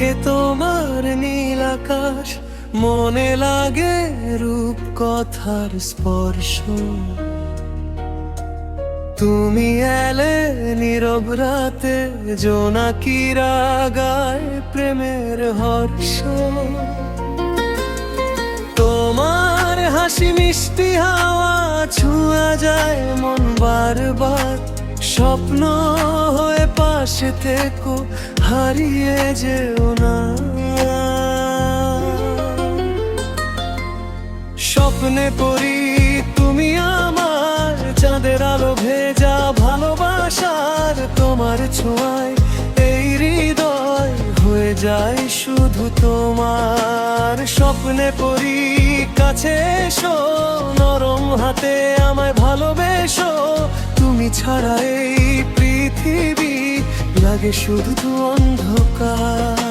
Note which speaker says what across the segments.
Speaker 1: দেখে তোমার নীল আকাশ মনে লাগে রূপ কথার স্পর্শ। তুমি এলে নীরব রাতে, জোনাকিরা গায় প্রেমের হর্ষ। তোমার হাসি মিষ্টি হাওয়া ছুঁয়া যায় মন বারবার। স্বপ্ন হয়ে পাশে থেকো, হারিয়ে যেও না। স্বপ্নে পড়ি তুমি আমার, চাঁদের আলো ভেজা ভালোবাসার। তোমার ছোঁয়ায় এই হৃদয় হয়ে যায় শুধু তোমার। স্বপ্নে পড়ি কাছে এসো, নরম হাতে আমায় ভালোবেসো। তুমি ছাড়া এই পৃথিবী লাগে শুধু অন্ধকার।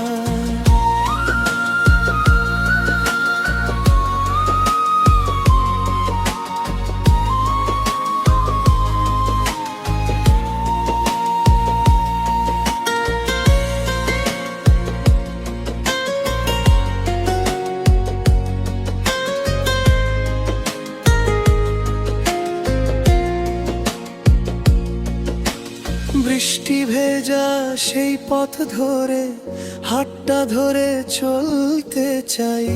Speaker 1: বৃষ্টি ভেজা সেই পথ ধরে, হাতটা ধরে চলতে চাই।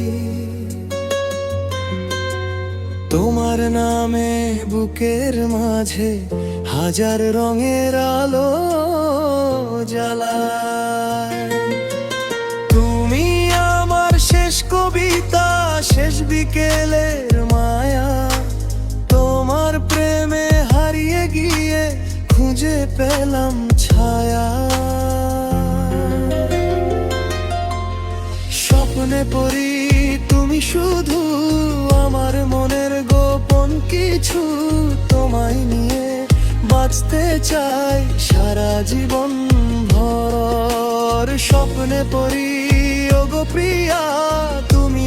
Speaker 1: তোমার নামে বুকের মাঝে হাজার রঙের আলো জ্বালায়। তুমি আমার শেষ কবিতা, শেষ বিকেলের মায়া। তোমার প্রেমে হারিয়ে গিয়ে খুঁজে পেলাম ছায়া। স্বপ্নে পড়ি তুমি শুধু আমার মনের গোপন কিছু। তোমায় নিয়ে বাঁচতে চাই সারা জীবন ভর। স্বপ্নে পড়ি ওগো প্রিয়া, তুমি